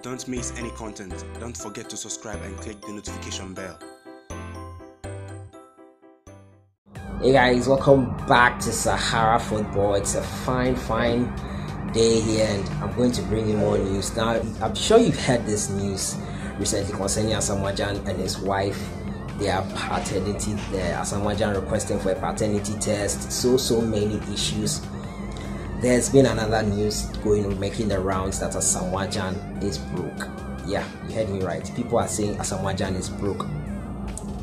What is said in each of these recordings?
Don't miss any content. Don't forget to subscribe and click the notification bell. Hey guys, welcome back to Sahara Football. It's a fine day here, and I'm going to bring you more news. Now, I'm sure you've heard this news recently concerning Asamoah Gyan and his wife. Their paternity, Asamoah Gyan requesting for a paternity test. So many issues. There's been another news making the rounds that Asamoah Gyan is broke. Yeah, you heard me right. People are saying Asamoah Gyan is broke.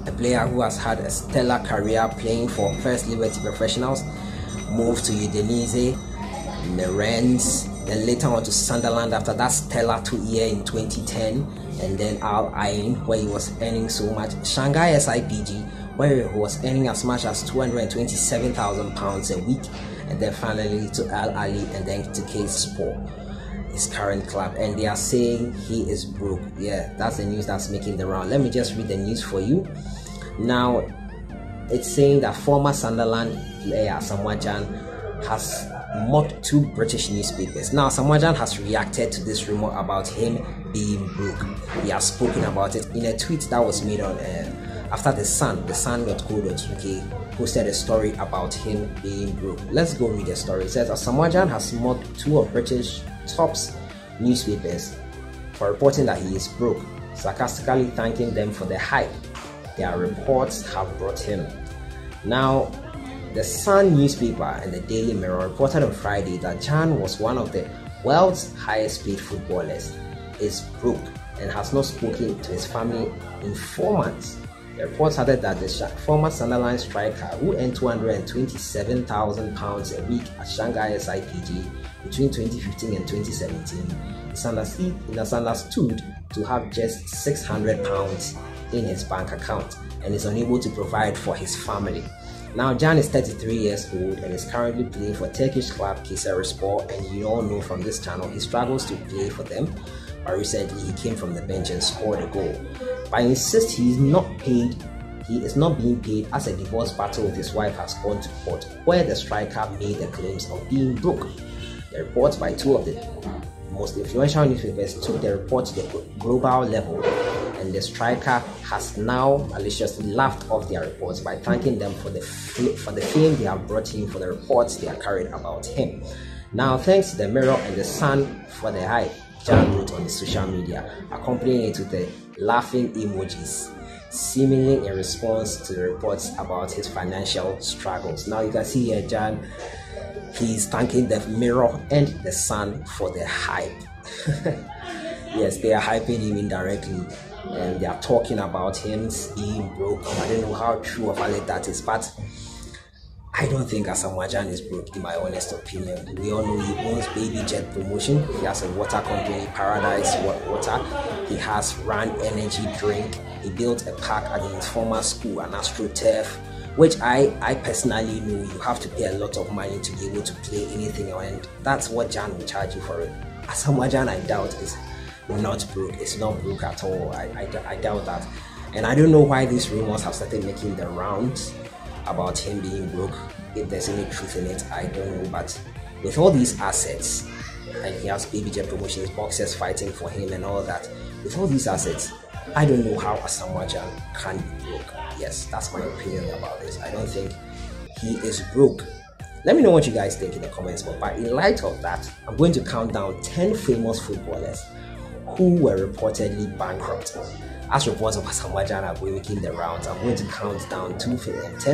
A player who has had a stellar career playing for First Liberty Professionals, moved to Udinese, the Rennes, then later on to Sunderland after that stellar 2 year in 2010, and then Al Ain, where he was earning so much, Shanghai SIPG, where he was earning as much as £227,000 a week, and then finally to Al Ali, and then to K Sport, his current club, and they are saying he is broke. Yeah, that's the news that's making the round. Let me just read the news for you. Now, it's saying that former Sunderland player Asamoah Gyan has mocked 2 British newspapers. Now, Asamoah Gyan has reacted to this rumor about him being broke. He has spoken about it in a tweet that was made on after the Sun.co.uk posted a story about him being broke. Let's go read the story. It says Asamoah Gyan has mocked 2 of British top newspapers for reporting that he is broke, sarcastically thanking them for the hype their reports have brought him. Now, the Sun newspaper and the Daily Mirror reported on Friday that Gyan was one of the world's highest paid footballers, is broke, and has not spoken to his family in 4 months. The report added that the former Sunderland striker, who earned £227,000 a week at Shanghai SIPG between 2015 and 2017, is understood to have just £600 in his bank account and is unable to provide for his family. Now, Gyan is 33 years old and is currently playing for Turkish club Kayserispor, and you all know from this channel he struggles to play for them, but recently he came from the bench and scored a goal. But I insist he is not being paid, as a divorce battle with his wife has gone to court, where the striker made the claims of being broke. The reports by 2 of the most influential newspapers took the report to the global level, and the striker has now maliciously laughed off their reports by thanking them for the fame they have brought him for the reports they are carried about him. Now, thanks to the Mirror and the Sun for the hype, Gyan wrote on his social media, accompanying it with the laughing emojis, seemingly in response to the reports about his financial struggles. Now, you can see here Gyan, he's thanking the Mirror and the Sun for the hype. Yes, they are hyping him indirectly, and they are talking about him being broke. I don't know how true of all that is, but I don't think Asamoah Gyan is broke, in my honest opinion. We all know he owns Baby Jet Promotion. He has a water company, Paradise Water. He has Run Energy Drink. He built a park at his former school, an AstroTurf, which I personally know you have to pay a lot of money to be able to play anything, and that's what Gyan will charge you for it. Asamoah Gyan, I doubt, is not broke. It's not broke at all. I doubt that, and I don't know why these rumors have started making the rounds about him being broke. If there's any truth in it, I don't know, but with all these assets, and he has Baby Jet Promotions, boxers fighting for him and all that, with all these assets, I don't know how Asamoah Gyan can be broke. Yes, that's my opinion about this. I don't think he is broke. Let me know what you guys think in the comments below. But in light of that, I'm going to count down 10 famous footballers who were reportedly bankrupt. As reports of Asamoah Gyan are making the rounds, I'm going to count down 10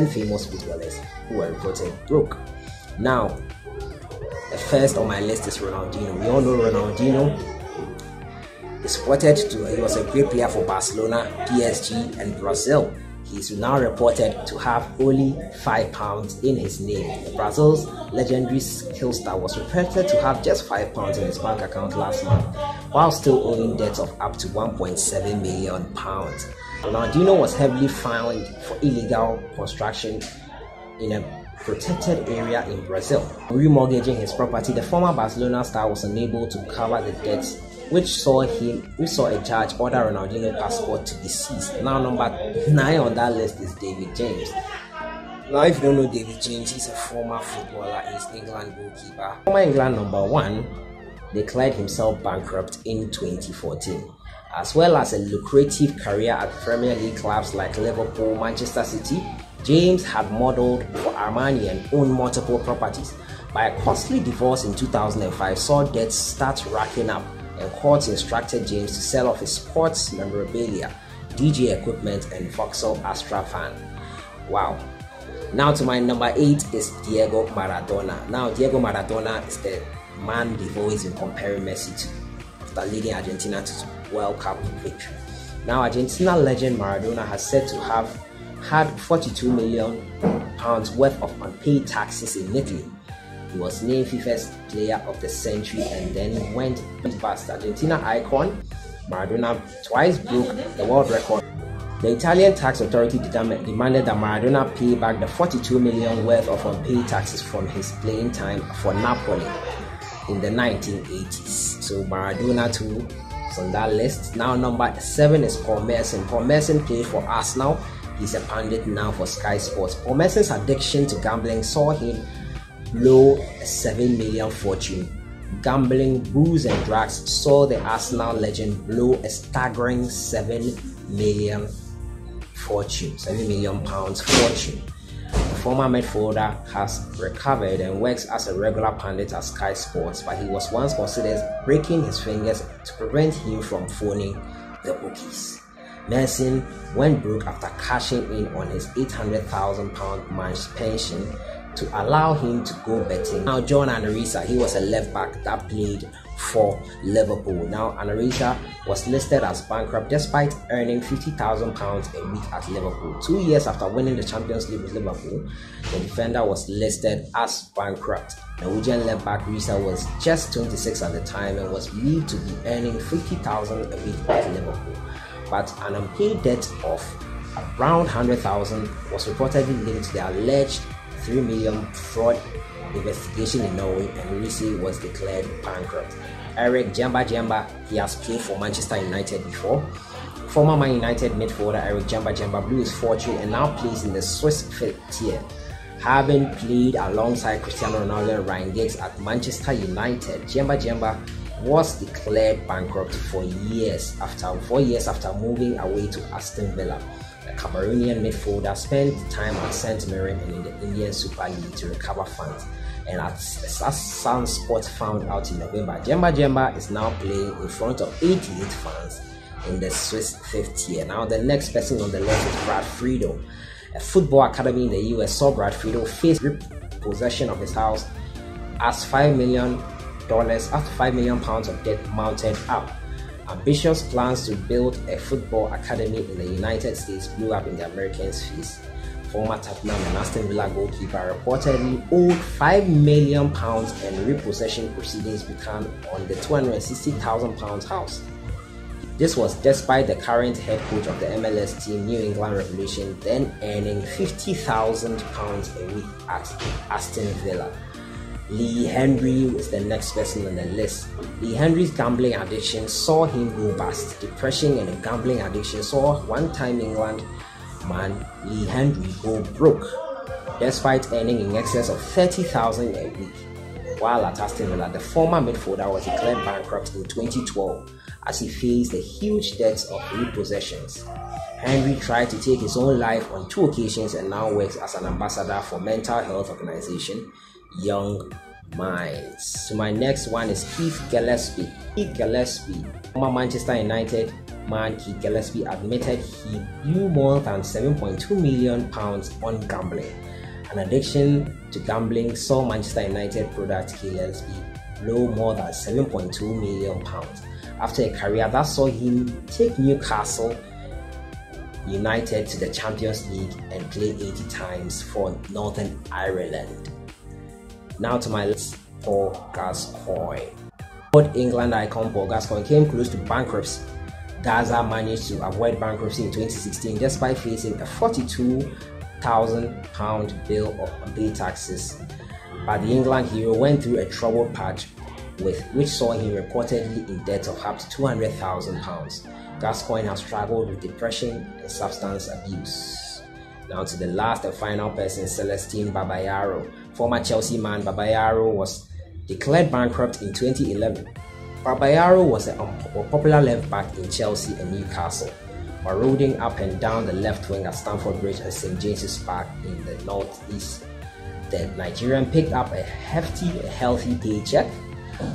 famous footballers who were reported broke. Now, the first on my list is Ronaldinho. We all know Ronaldinho. He was a great player for Barcelona, PSG, and Brazil. He's now reported to have only £5 in his name. Brazil's legendary skill star was reported to have just £5 in his bank account last month, while still owing debts of up to £1.7 million. Ronaldinho was heavily fined for illegal construction in a protected area in Brazil. Remortgaging his property, the former Barcelona star was unable to cover the debts, which saw a judge order Ronaldinho's passport to be seized. Now, number 9 on that list is David James. Now, if you don't know David James, he's a former footballer. He's England goalkeeper. Former England number 1 declared himself bankrupt in 2014. As well as a lucrative career at Premier League clubs like Liverpool, Manchester City, James had modeled for Armani and owned multiple properties. By a costly divorce in 2005 saw debts start racking up, and courts instructed James to sell off his sports memorabilia, DJ equipment, and Vauxhall Astra fan. Wow. Now to my number 8 is Diego Maradona. Now Diego Maradona is the man they've always been comparing Messi to, after leading Argentina to World Cup victory. Now Argentina legend Maradona has said to have had £42 million worth of unpaid taxes in Italy. He was named FIFA's Player of the Century and then went bust. Argentina icon Maradona twice broke the world record. The Italian tax authority demanded that Maradona pay back the £42 million worth of unpaid taxes from his playing time for Napoli in the 1980s. So Maradona too is on that list. Now number 7 is Paul Merson. Paul Merson played for Arsenal. He's a pundit now for Sky Sports. Paul Merson's addiction to gambling saw him blow a $7 million fortune. Gambling, booze and drugs saw the Arsenal legend blow a staggering £7 million fortune. The former midfielder has recovered and works as a regular pundit at Sky Sports, but he was once considered breaking his fingers to prevent him from phoning the bookies. Merson went broke after cashing in on his £800,000 month pension to allow him to go betting. Now John Anarisa, he was a left back that played for Liverpool. Now Anarisa was listed as bankrupt despite earning £50,000 a week at Liverpool. 2 years after winning the Champions League with Liverpool, the defender was listed as bankrupt. Norwegian left back Risa was just 26 at the time and was believed to be earning £50,000 a week at Liverpool. But an unpaid debt of around £100,000 was reportedly linked to the alleged $3 million fraud investigation in Norway, and Risi was declared bankrupt. Eric Jamba, he has played for Manchester United before. Former Man United midfielder Eric Jamba blew his fortune and now plays in the Swiss fifth tier. Having played alongside Cristiano Ronaldo and Ryan Giggs at Manchester United, Jamba was declared bankrupt 4 years after moving away to Aston Villa. The Cameroonian midfielder spent time at St Mirren and in the Indian Super League to recover funds, and as Sun Sport found out in November, Jamba is now playing in front of 88 fans in the Swiss fifth tier. Now the next person on the list is Brad Friedel. A football academy in the US saw Brad Friedel face repossession of his house as $5 million after £5 million of debt mounted up. Ambitious plans to build a football academy in the United States blew up in the Americans' face. Former Tottenham and Aston Villa goalkeeper reportedly owed £5 million, and repossession proceedings began on the £260,000 house. This was despite the current head coach of the MLS team, New England Revolution, then earning £50,000 a week at Aston Villa. Lee Henry was the next person on the list. Lee Henry's gambling addiction saw him go bust. Depression and a gambling addiction saw one-time England man Lee Henry go broke, despite earning in excess of $30,000 a week. While at Aston Villa, the former midfielder was declared bankrupt in 2012 as he faced the huge debts of repossessions. Henry tried to take his own life on 2 occasions and now works as an ambassador for mental health organization Young Minds. So my next one is Keith Gillespie. Keith Gillespie, former Manchester United man Keith Gillespie, admitted he blew more than £7.2 million on gambling. An addiction to gambling saw Manchester United product Gillespie blow more than £7.2 million after a career that saw him take Newcastle United to the Champions League and play 80 times for Northern Ireland. Now to my list, Paul Gascoigne. Old England icon Paul Gascoigne came close to bankruptcy. Gaza managed to avoid bankruptcy in 2016 despite facing a £42,000 bill of unpaid taxes. But the England hero went through a troubled patch which saw him reportedly in debt of up to £200,000. Gascoigne has struggled with depression and substance abuse. Now to the last and final person, Celestine Babayaro. Former Chelsea man Babayaro was declared bankrupt in 2011. Babayaro was a popular left back in Chelsea and Newcastle, marauding up and down the left wing at Stamford Bridge and St James's Park in the northeast. The Nigerian picked up a healthy paycheck,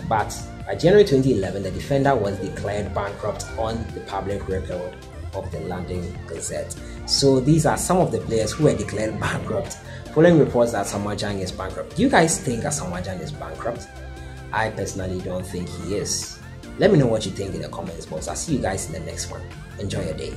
but by January 2011, the defender was declared bankrupt on the public record of the London Gazette. So these are some of the players who were declared bankrupt following reports that Asamoah Gyan is bankrupt. Do you guys think Asamoah Gyan is bankrupt? I personally don't think he is. Let me know what you think in the comments box. I'll see you guys in the next one. Enjoy your day.